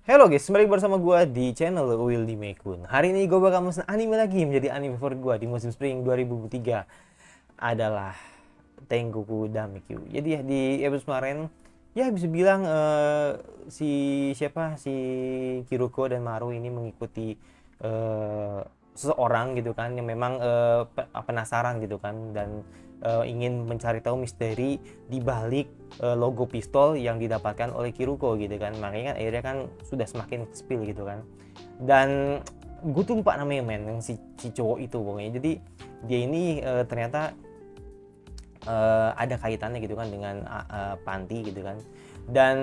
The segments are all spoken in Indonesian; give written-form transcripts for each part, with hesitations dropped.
Halo guys, kembali bersama gue di channel Wildy Mekun. Hari ini gue bakal mesen anime lagi menjadi anime favorit gue di musim spring 2003 adalah Tengoku Damikyu. Jadi ya di episode kemarin ya bisa bilang si Kiruko dan Maru ini mengikuti seseorang gitu kan yang memang penasaran gitu kan dan ingin mencari tahu misteri di balik logo pistol yang didapatkan oleh Kiruko gitu kan. Makanya kan akhirnya kan sudah semakin spill gitu kan. Dan gue tuh lupa namanya men yang si cowok itu pokoknya. Jadi dia ini ternyata ada kaitannya gitu kan dengan panti gitu kan. Dan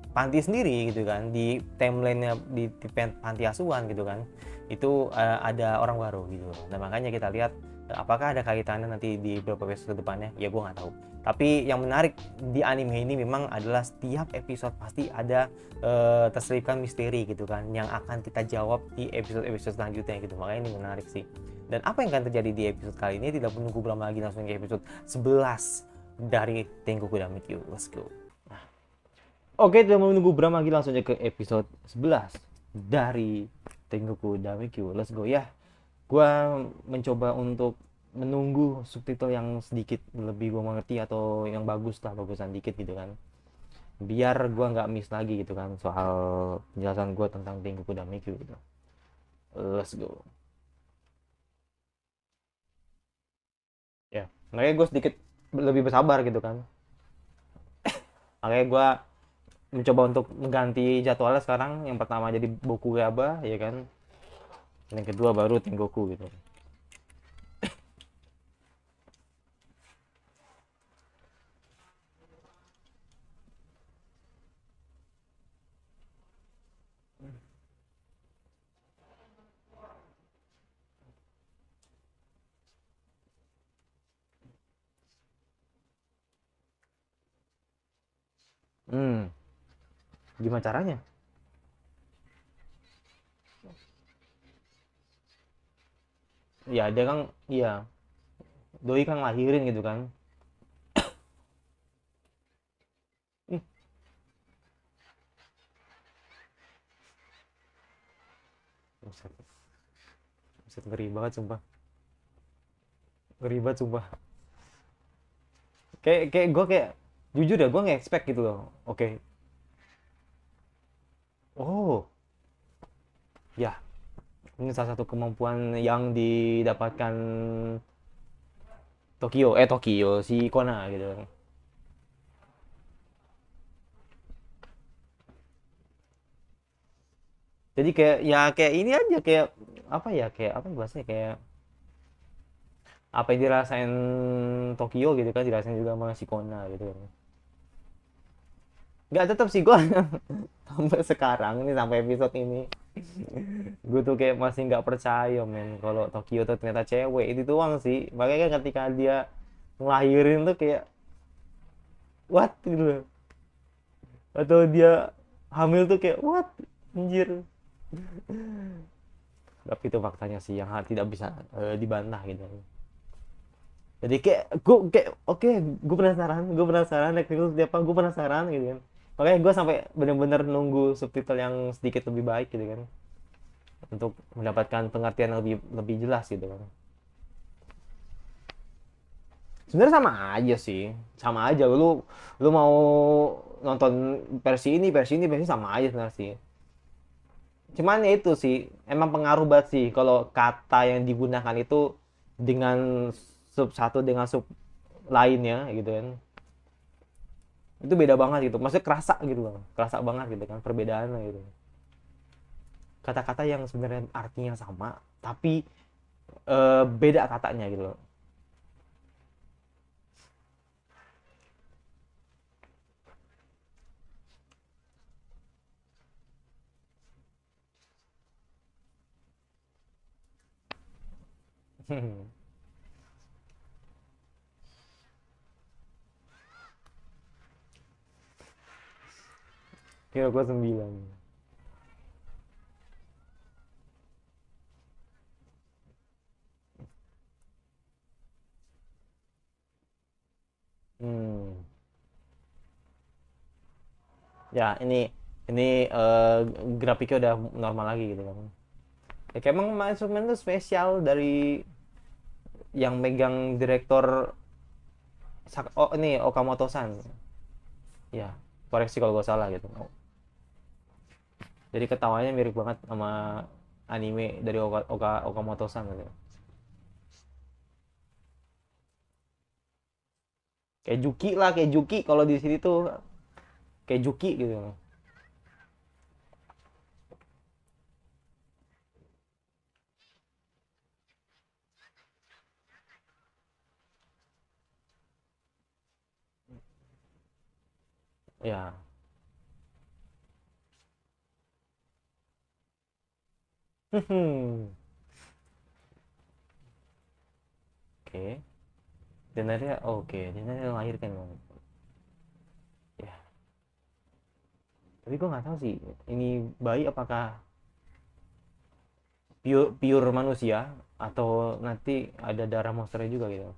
panti sendiri gitu kan di timelinenya di panti asuhan gitu kan itu ada orang baru gitu. Nah makanya kita lihat apakah ada kaitannya nanti di beberapa episode depannya, ya gue nggak tahu. Tapi yang menarik di anime ini memang adalah setiap episode pasti ada terselipkan misteri gitu kan yang akan kita jawab di episode-episode selanjutnya gitu. Makanya ini menarik sih. Dan apa yang akan terjadi di episode kali ini tidak menunggu lama lagi, langsung ke episode 11 dari Tengoku Damikyu. Let's go. Oke, tidak menunggu berapa lagi, langsung aja ke episode 11 dari Tengoku Damikyu. Let's go ya. Gua mencoba untuk menunggu subtitle yang sedikit lebih gua mengerti atau yang bagus lah, bagusan dikit gitu kan. Biar gua nggak miss lagi gitu kan soal penjelasan gua tentang Tengoku Damikyu gitu. Let's go. Ya, makanya gue sedikit lebih bersabar gitu kan. Makanya gue mencoba untuk mengganti jadwalnya sekarang. Yang pertama jadi Boku Yaba ya kan, yang kedua baru Tengoku gitu. Hmm, gimana caranya? Ya dia kan, iya, doi kan lahirin gitu kan. Ih, buset, buset, ngeri banget sumpah. Ngeri banget sumpah. Kayak gue kayak jujur ya, gue nggak expect gitu loh. Oke. Oh, ya, ini salah satu kemampuan yang didapatkan Tokyo si Kona gitu. Jadi kayak ya kayak ini aja, kayak apa ya, kayak apa bahasanya, kayak apa yang dirasain Tokyo gitu kan dirasain juga sama si Kona gitu kan. Nggak, tetap sih gue sampai sekarang ini, sampai episode ini gue tuh kayak masih nggak percaya men kalau Tokyo tuh ternyata cewek. Itu doang sih, makanya kan ketika dia ngelahirin tuh kayak what gitu loh. Atau dia hamil tuh kayak what, anjir. Tapi itu faktanya sih yang tidak bisa dibantah gitu. Jadi kayak gue kayak oke, gue penasaran next itu seperti apa, gue penasaran gitu kan. Makanya gue sampai bener-bener nunggu subtitle yang sedikit lebih baik gitu kan, untuk mendapatkan pengertian yang lebih lebih jelas gitu kan. Sebenarnya sama aja sih, sama aja lu mau nonton versi ini sama aja sebenarnya sih. Cuman ya itu sih emang pengaruh banget sih kalau kata yang digunakan itu dengan sub satu dengan sub lainnya gitu kan. Itu beda banget gitu, maksudnya kerasa gitu loh, kerasa banget gitu kan perbedaannya gitu. Kata-kata yang sebenarnya artinya sama tapi beda katanya gitu loh. Kira gue 9. Hmm. Ya, ini Ini grafiknya udah normal lagi gitu kan. Ya kayak emang Superman itu spesial dari yang megang direktor oh ini Okamoto-san. Ya, koreksi kalau gue salah gitu. Jadi ketawanya mirip banget sama anime dari Okamoto-san gitu. Kayak Juki lah, kayak Juki kalau di sini tuh kayak Juki gitu. Ya. Oke. Denarnya oke, denarnya melahirkan. Ya. Tapi gue nggak tahu sih ini bayi apakah pure manusia atau nanti ada darah monsternya juga gitu.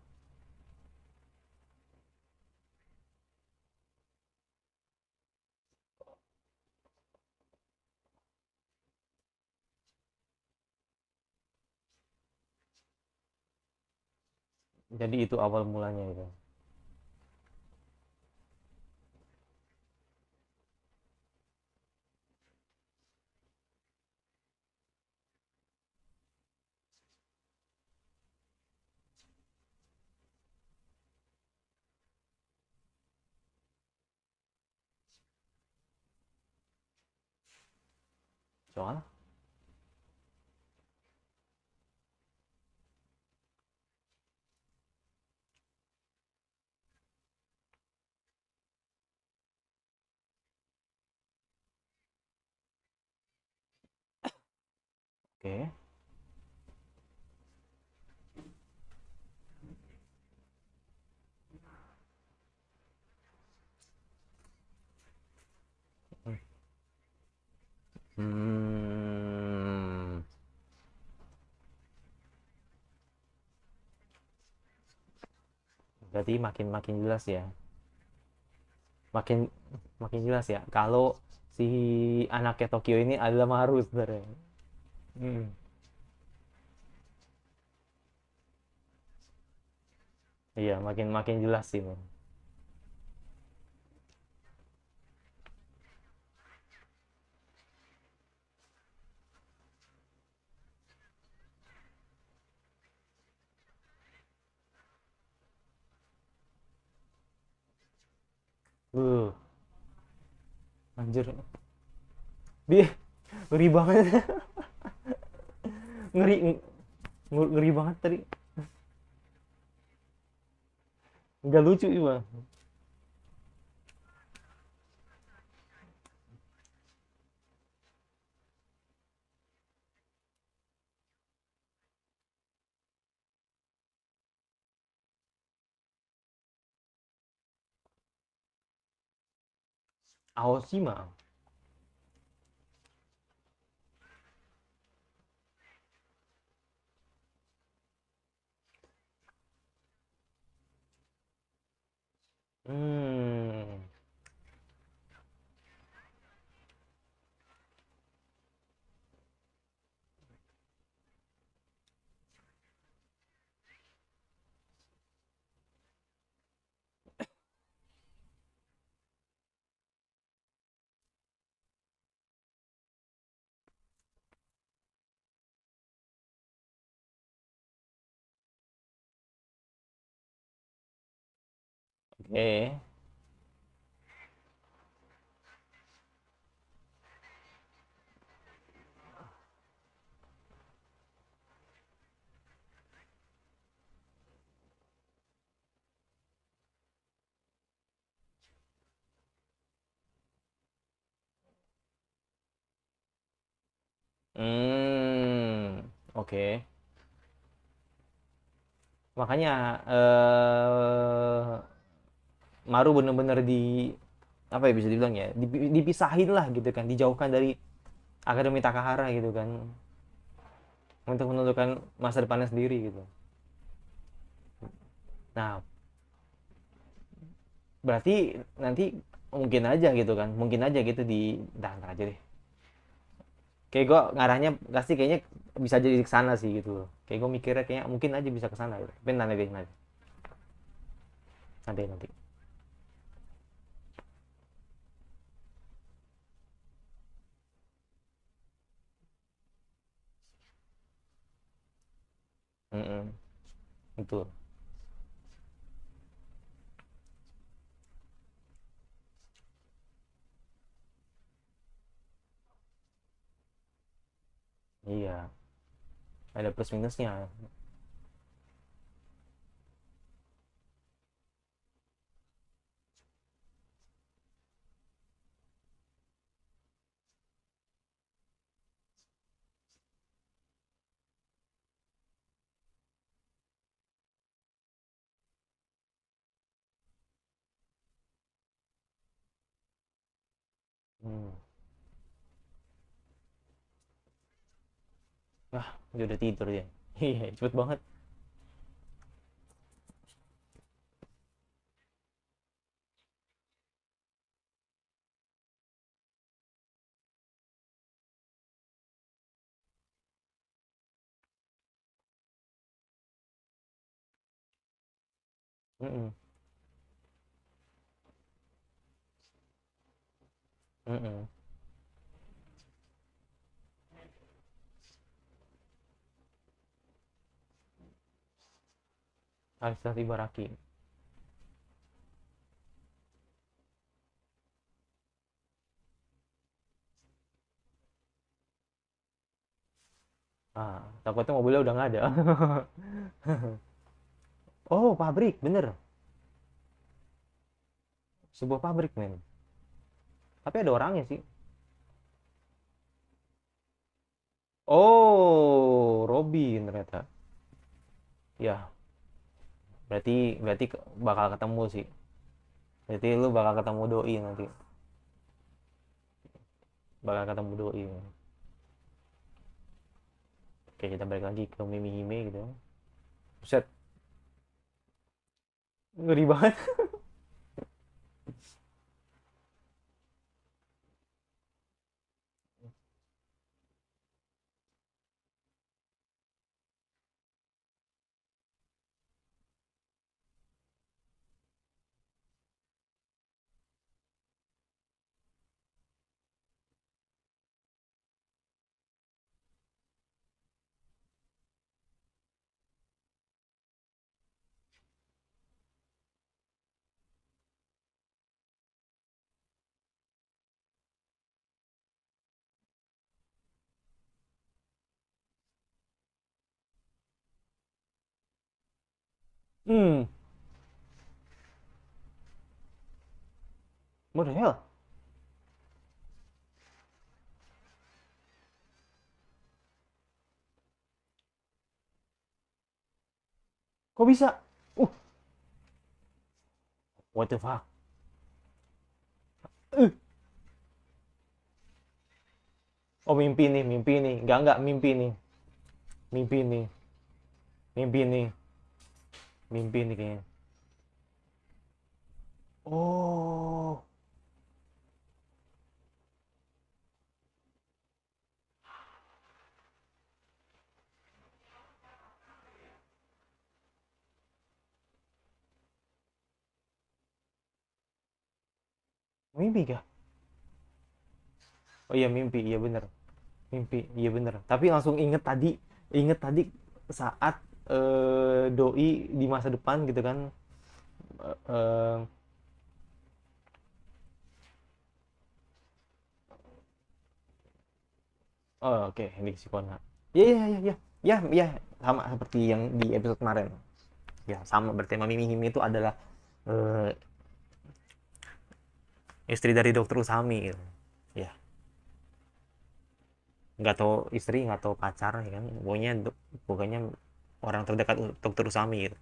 Jadi itu awal mulanya gitu. Soal? Oke. Hmm. Berarti makin makin jelas ya. Makin makin jelas ya kalau si anaknya Tokyo ini adalah Maharu sebenarnya. Hmm. Iya, makin makin jelas sih. Bang. Uh, Anjir. Dia ngeri banget. ngeri ngeri banget tadi. Nggak lucu sih, Bang. Aoshima. Hmm. Oke. Hmm. Oke. Makanya Maru bener-bener apa ya bisa dibilang ya dipisahin lah gitu kan, dijauhkan dari Akademi Takahara gitu kan, untuk menentukan masa depannya sendiri gitu. Nah, berarti nanti mungkin aja gitu kan, mungkin aja gitu di ntar aja deh. Kayak gue ngarahnya pasti kayaknya bisa jadi ke sana sih gitu loh. Kayak gue mikirnya kayaknya mungkin aja bisa ke sana gitu. Tapi nanti deh, nanti. Mm-mm, betul. Iya, ada plus minusnya. Hmm. Wah, dia udah tidur ya. Iya, cepet banget. Mm-mm, mm-mm. Alisa Ibaraki. Ah, takutnya mobilnya udah nggak ada. Oh, pabrik, bener. Sebuah pabrik, men. Tapi ada orangnya sih. Oh, Robin ternyata. Ya, berarti berarti bakal ketemu sih. Berarti lu bakal ketemu doi nanti. Bakal ketemu doi. Oke, kita balik lagi ke Mimi Hime gitu. Buset, ngeri banget. Hmm, what the hell? Kok bisa? Uh, what the fuck? Uh. Oh, mimpi nih. Enggak, mimpi nih. Mimpi nih. Mimpi nih. Mimpi nih kayaknya. Oh, mimpi kah? Oh iya mimpi, iya bener. Mimpi, iya bener. Tapi langsung inget tadi saat doi di masa depan gitu kan. Eh, eh, oh oke, Henry Sukona. Iya, iya, iya, iya. Ya, ya, sama seperti yang di episode kemarin. Ya, sama bertema Mimi Himi itu adalah eh, istri dari Dokter Usami gitu. Ya, nggak tahu istri, nggak tahu pacar ya kan. Pokoknya orang terdekat Dokter Usami gitu.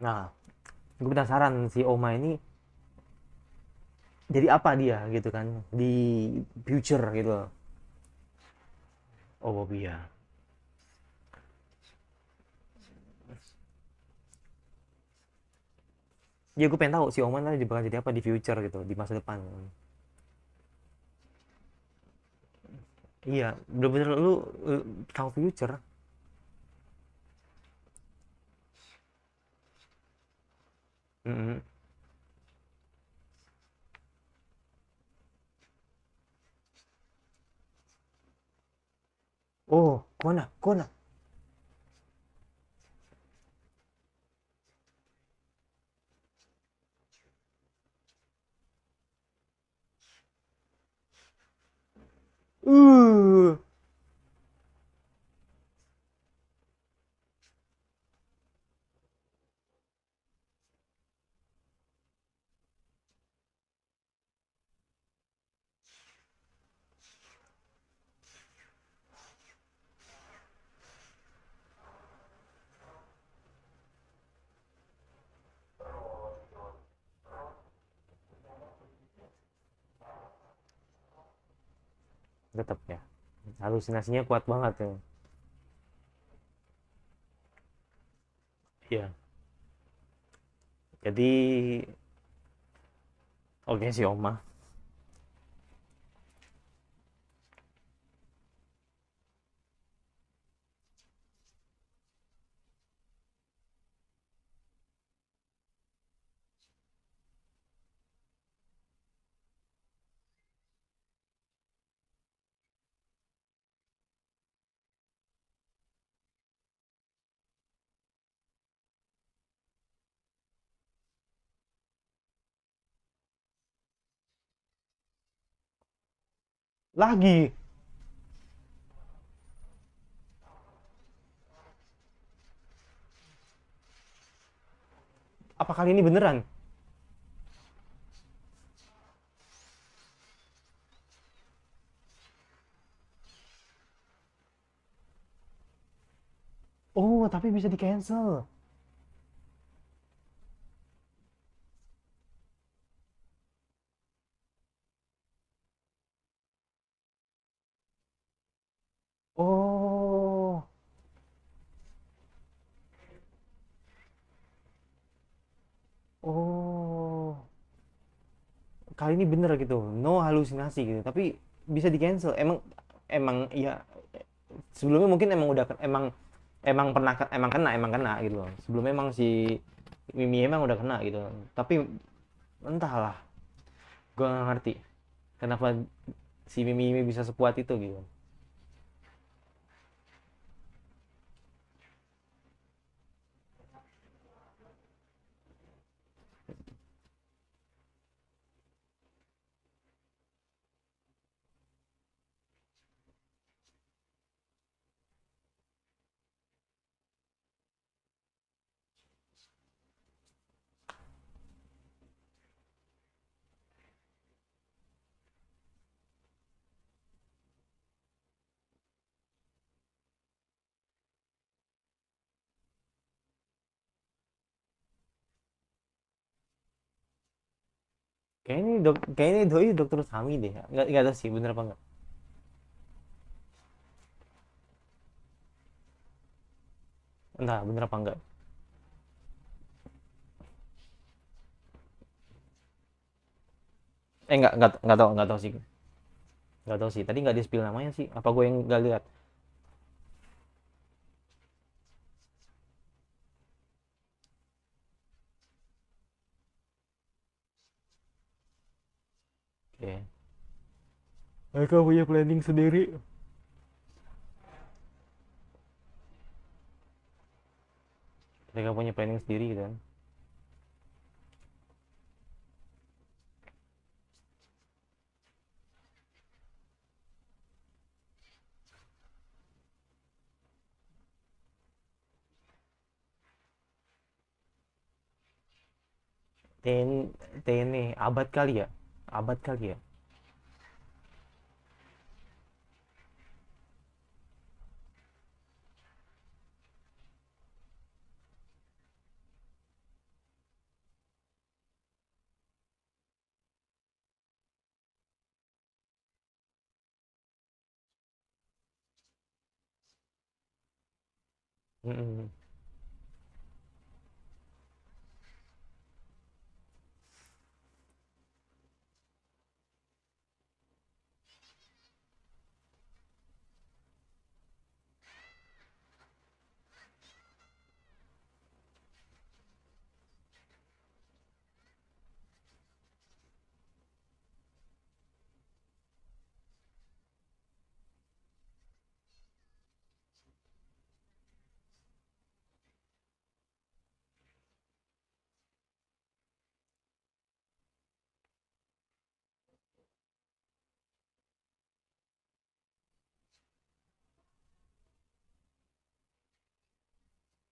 Nah, gue penasaran si Oma ini jadi apa dia gitu kan di future gitu loh. Oh, Bobby ya. Ya gue pengen tahu si Oma nanti bakal jadi apa di future gitu di masa depan. Iya, bener-bener lu tahu future. Mm-mm. Oh, kemana? Kemana? Uh, tetap ya. Halusinasinya kuat banget ya. Iya. Jadi oke si Oma. Lagi. Apa kali ini beneran? Oh, tapi bisa di cancel. Oh. Oh. Kali ini bener gitu. No halusinasi gitu. Tapi bisa di cancel. Emang ya sebelumnya mungkin emang udah emang emang pernah emang kena gitu loh. Sebelumnya emang si Mimi emang udah kena gitu. Tapi entahlah, gue gak ngerti kenapa si Mimi ini bisa sekuat itu gitu. Kayaknya ini doi dokter Sami deh. Nggak tahu sih bener apa enggak. Entah bener apa enggak. Nggak tahu sih. Nggak tahu sih. Tadi nggak di spill namanya sih. Apa gue yang nggak lihat? Oke. Mereka punya planning sendiri. Mereka punya planning sendiri gitu kan. TN abad kali ya. Abad kali ya. Mm-mm.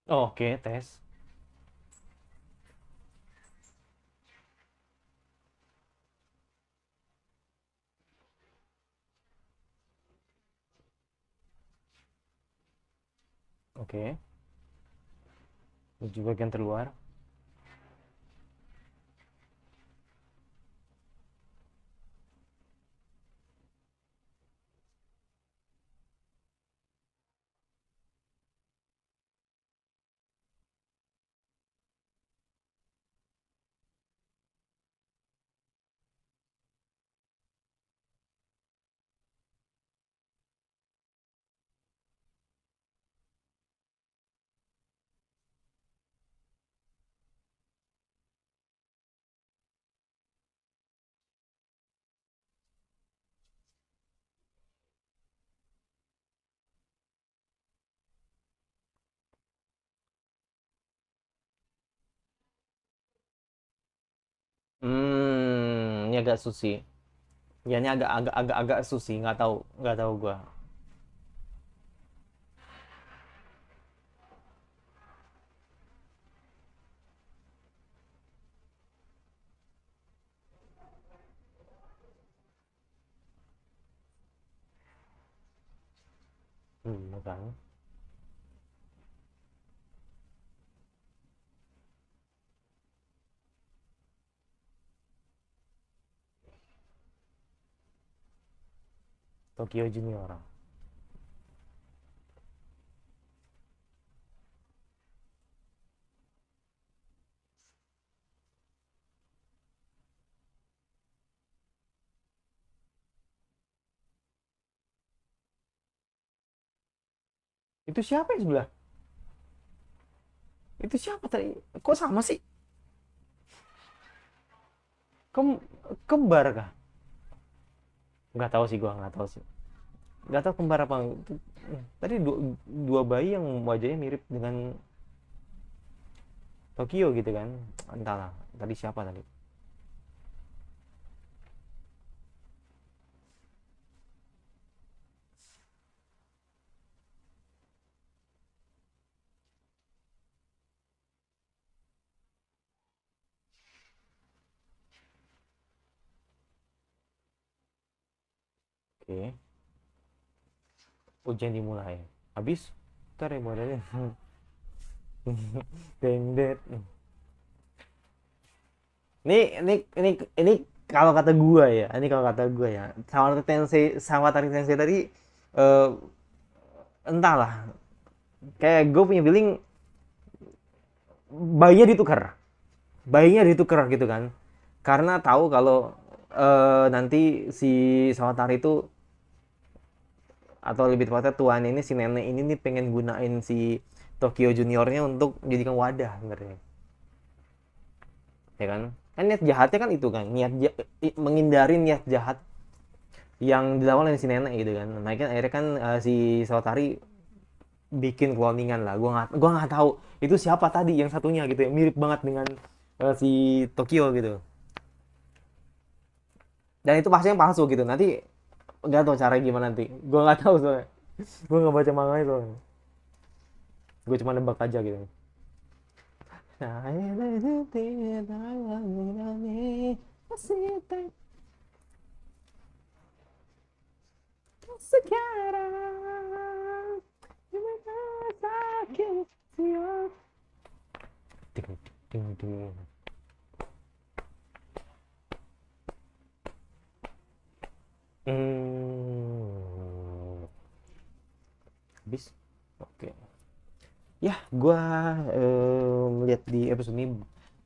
Oh, oke, tes. Oke. Menuju bagian terluar. Ini agak susi. Ya, ini agak susi, nggak tahu gua. Bukan. Tokyo Junior. Itu siapa yang sebelah? Itu siapa tadi? Kok sama sih? Kem Kembar kah? Nggak tahu sih, gua nggak tahu sih. Nggak tahu kembar apa. Tadi dua bayi yang wajahnya mirip dengan Tokyo gitu kan. Entahlah. Tadi siapa tadi? Oke. Ujian dimulai. Habis? Ntar ya modalnya. Deng det. Ini kalau kata gua ya. Ini kalau kata gua ya. Sama Tari Tensei tadi eh, entahlah. Kayak gue punya feeling bayinya ditukar. Bayinya ditukar gitu kan. Karena tahu kalau nanti si Sawatari itu, atau lebih tepatnya tuan ini, si nenek ini nih pengen gunain si Tokyo Juniornya untuk jadikan wadah sebenarnya, ya kan? Kan niat jahatnya kan itu kan, menghindari niat jahat yang dilakukan oleh si nenek gitu kan. Nah kan akhirnya kan si Sawatari bikin cloningan lah. Gua nggak tahu itu siapa tadi yang satunya gitu ya, mirip banget dengan si Tokyo gitu. Dan itu pasti yang palsu gitu. Nanti nggak tahu cara gimana nanti. Gua nggak tahu soalnya. Gua nggak baca manga itu. Gue cuma nebak aja gitu. Sekarang sakit siap. Ding, ding, ding. Hmm. Habis. Oke. Ya, gua melihat di episode ini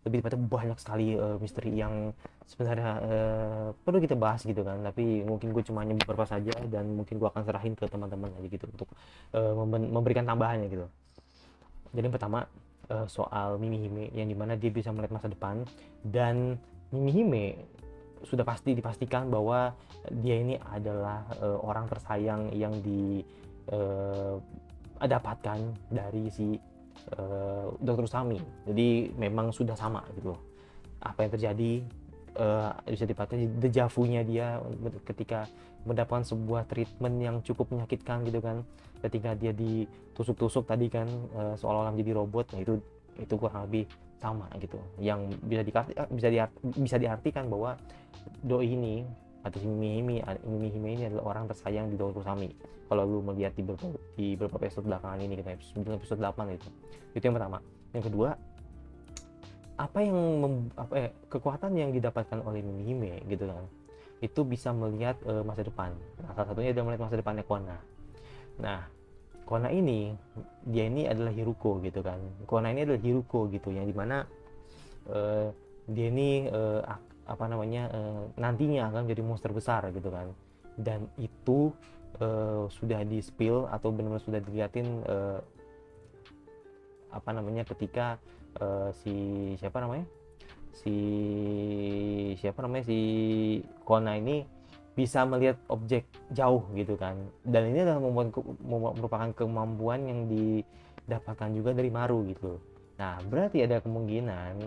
lebih tepatnya banyak sekali misteri yang sebenarnya perlu kita bahas gitu kan. Tapi mungkin gue cuma hanya beberapa saja dan mungkin gue akan serahin ke teman-teman aja gitu untuk memberikan tambahannya gitu. Jadi yang pertama soal Mimi Hime yang dimana dia bisa melihat masa depan, dan Mimi Hime sudah pasti dipastikan bahwa dia ini adalah orang tersayang yang dapatkan dari si Dr. Usami. Jadi memang sudah sama gitu loh. Apa yang terjadi bisa dikatakan deja vu-nya dia ketika mendapatkan sebuah treatment yang cukup menyakitkan gitu kan. Ketika dia ditusuk-tusuk tadi kan seolah-olah menjadi robot. Nah itu kurang lebih sama gitu. Yang bisa diartikan bahwa doi ini atau si Mimi Hime ini adalah orang tersayang di Doi Kusami. Kalau lu melihat di beberapa episode belakangan ini kita episode 8 itu yang pertama. Yang kedua, kekuatan yang didapatkan oleh Mimi Hime gitu kan, itu bisa melihat masa depan. Nah, salah satunya adalah melihat masa depannya Kona. Nah, Kona ini dia ini adalah Hiruko gitu kan. Kona ini adalah Hiruko gitu, yang dimana dia ini nantinya akan menjadi monster besar gitu kan. Dan itu sudah di spill atau benar-benar sudah dilihatin ketika si siapa namanya si si Kona ini bisa melihat objek jauh gitu kan. Dan ini adalah merupakan kemampuan yang didapatkan juga dari Maru gitu. Nah, berarti ada kemungkinan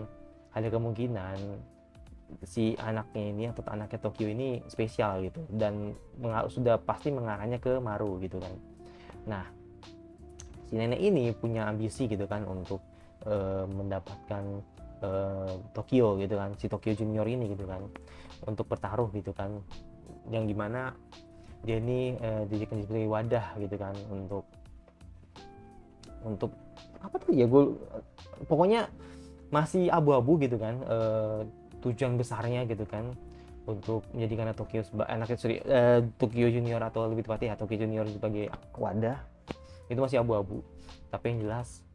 si anaknya ini atau anaknya Tokyo ini spesial gitu, dan sudah pasti mengarahnya ke Maru gitu kan. Nah, si nenek ini punya ambisi gitu kan untuk mendapatkan Tokyo gitu kan, si Tokyo Junior ini gitu kan, untuk bertaruh gitu kan, yang dimana dia ini dijadikan sebagai wadah gitu kan untuk apa tuh ya, gue pokoknya masih abu-abu gitu kan tujuan besarnya gitu kan, untuk menjadikan Tokyo Junior atau lebih tepatnya Tokyo Junior sebagai wadah itu masih abu-abu. Tapi yang jelas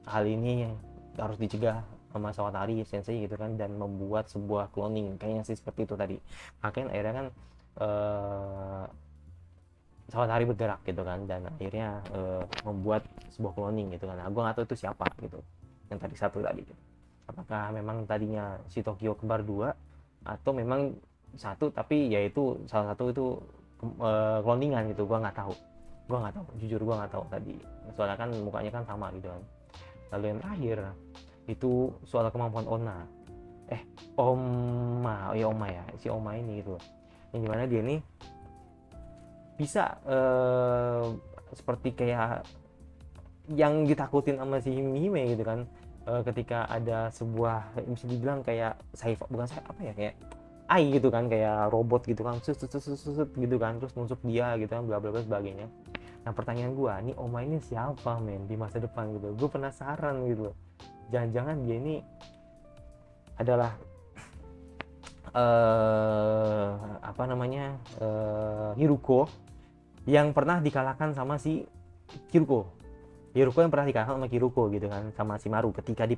hal ini harus dicegah sama Sawatari Sensei gitu kan, dan membuat sebuah cloning kayaknya sih seperti itu tadi. Makanya akhirnya kan Sawatari bergerak gitu kan, dan akhirnya membuat sebuah cloning gitu kan. Nah, gue nggak tahu itu siapa gitu, yang tadi satu tadi gitu. Apakah memang tadinya si Tokyo kembar dua, atau memang satu tapi yaitu salah satu itu cloningan gitu. Gue nggak tahu, jujur gue nggak tahu tadi, soalnya kan mukanya kan sama gitu kan. Lalu yang terakhir itu soal kemampuan Oma ya, si Oma ini gitu, yang dimana dia ini bisa seperti kayak yang ditakutin sama si Hime gitu kan, ketika ada sebuah bisa dibilang kayak kayak AI gitu kan, kayak robot gitu kan, gitu kan, terus nusuk dia gitu kan, bla bla bla sebagainya. Nah, pertanyaan gue, nih Oma ini siapa men di masa depan gitu? Gue penasaran gitu. Jangan-jangan dia ini adalah Hiruko yang pernah dikalahkan sama si Kiruko. Hiruko yang pernah dikalahkan sama Kiruko gitu kan, sama si Maru ketika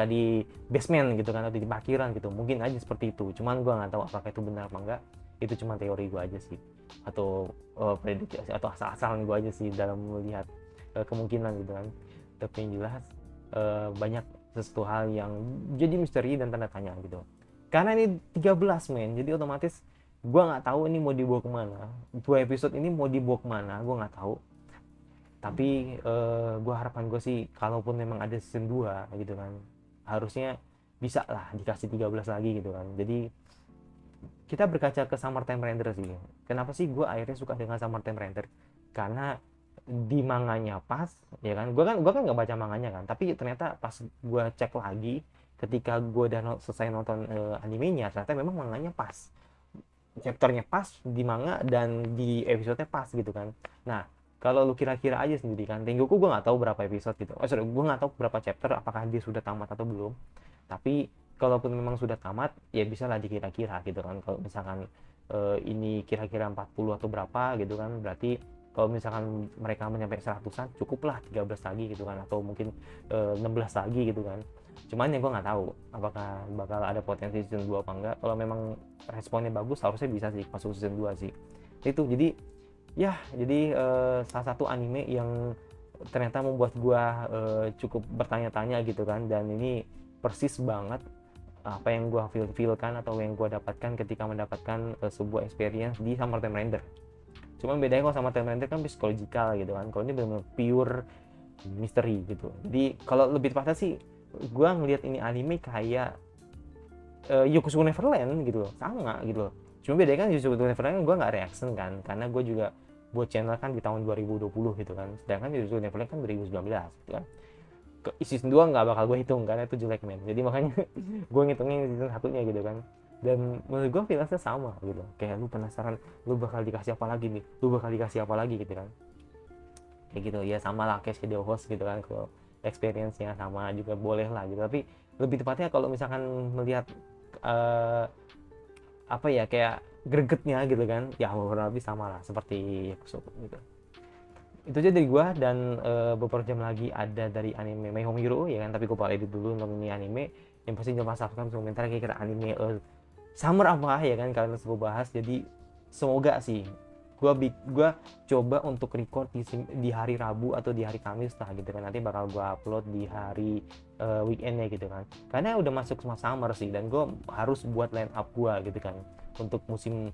di basement gitu kan, atau di parkiran gitu. Mungkin aja seperti itu, cuman gue nggak tahu apakah itu benar apa enggak. Itu cuma teori gue aja sih, atau prediksi atau asal-asalan gue aja sih dalam melihat kemungkinan gitu kan. Tapi yang jelas banyak sesuatu hal yang jadi misteri dan tanda tanya gitu, karena ini 13 men. Jadi otomatis gue nggak tahu ini mau dibawa kemana, 2 episode ini mau dibawa kemana gue nggak tahu. Tapi gue harapan gue sih kalaupun memang ada season 2 gitu kan, harusnya bisa lah dikasih 13 lagi gitu kan. Jadi kita berkaca ke Summertime Render sih. Kenapa sih gue akhirnya suka dengan Summertime Render? Karena di manganya pas, ya kan? Gue kan nggak baca manganya kan, tapi ternyata pas gue cek lagi, ketika gue udah selesai nonton animenya, ternyata memang manganya pas, chapternya pas di manga dan di episodenya pas gitu kan. Nah, kalau lu kira-kira aja sendiri kan, Tengoku gue nggak tahu berapa episode gitu. Gue nggak tahu berapa chapter, apakah dia sudah tamat atau belum. Tapi kalaupun memang sudah tamat, ya bisa lah dikira-kira gitu kan. Kalau misalkan ini kira-kira 40 atau berapa gitu kan, berarti kalau misalkan mereka menyampai 100-an cukuplah 13 lagi gitu kan, atau mungkin 16 lagi gitu kan. Cuman yang gue nggak tahu apakah bakal ada potensi season 2 apa enggak. Kalau memang responnya bagus harusnya bisa sih masuk season 2 sih. Itu jadi ya, jadi salah satu anime yang ternyata membuat gue cukup bertanya-tanya gitu kan, dan ini persis banget apa yang gue feel-kan atau yang gue dapatkan ketika mendapatkan sebuah experience di Summer Time Render. Cuman bedanya kalau sama Time Render kan psikologikal gitu kan, kalau ini benar-benar pure misteri gitu. Jadi kalau lebih tepatnya sih gue ngelihat ini anime kayak Yokusuko Neverland gitu loh, sama gitu loh. Cuma bedanya kan Yokusuko Neverland gue nggak reaction kan, karena gue juga buat channel kan di tahun 2020 gitu kan, sedangkan Yokusuko Neverland kan 2019 gitu kan. Ke season 2 nggak bakal gue hitung karena itu jelek men, jadi makanya gue ngitungin season satunya gitu kan. Dan menurut gue feelsnya sama gitu, kayak lu penasaran lu bakal dikasih apa lagi nih, lu bakal dikasih apa lagi gitu kan, kayak gitu ya. Sama lah kayak Shadow Host gitu kan, kalau experience-nya sama juga boleh lah gitu. Tapi lebih tepatnya kalau misalkan melihat apa ya, kayak gregetnya gitu kan, ya kurang lebih sama lah seperti Yakusoku gitu. Itu aja dari gua, dan beberapa jam lagi ada dari anime My Home Hero ya kan, tapi gua bakal edit dulu untuk ini anime. Yang pasti jangan lupa subscribe, komentar kira-kira anime summer apa ya kan kalian harus gua bahas. Jadi semoga sih gua coba untuk record di hari Rabu atau di hari Kamis lah gitu kan, nanti bakal gua upload di hari weekendnya gitu kan, karena udah masuk summer sih, dan gua harus buat line up gua gitu kan untuk musim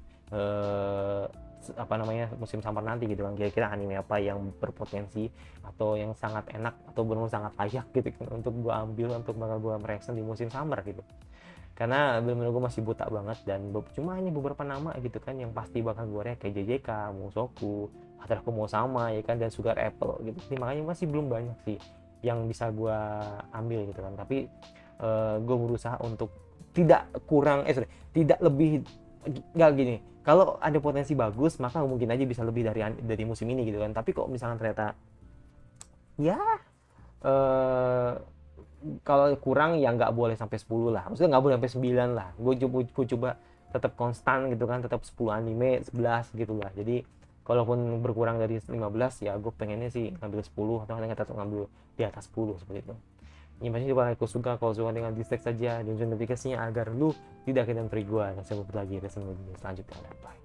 apa namanya, musim summer nanti gitu kan. Kira-kira anime apa yang berpotensi atau yang sangat enak atau benar sangat layak gitu kan untuk gua ambil untuk bakal gua mereaction di musim summer gitu. Karena benar-benar gue masih buta banget, dan cuma hanya beberapa nama gitu kan yang pasti bakal gue react, kayak JJK, Musoku, Hataraku mau sama ya kan, dan Sugar Apple gitu. Jadi makanya masih belum banyak sih yang bisa gue ambil gitu kan. Tapi gue berusaha untuk tidak kurang tidak lebih, nggak gini, kalau ada potensi bagus maka mungkin aja bisa lebih dari musim ini gitu kan. Tapi kok misalkan ternyata ya kalau kurang ya nggak boleh sampai 10 lah, maksudnya nggak boleh sampai 9 lah. Gue coba tetap konstan gitu kan, tetap 10 anime 11 gitu lah. Jadi kalaupun berkurang dari 15 ya gue pengennya sih ngambil 10 atau tetap ngambil di atas 10 seperti itu. Yang pasti coba like kalau suka dengan dislike saja, dan notifikasinya agar lu tidak kehilangan gue. Dan sampai jumpa lagi di video selanjutnya. Bye.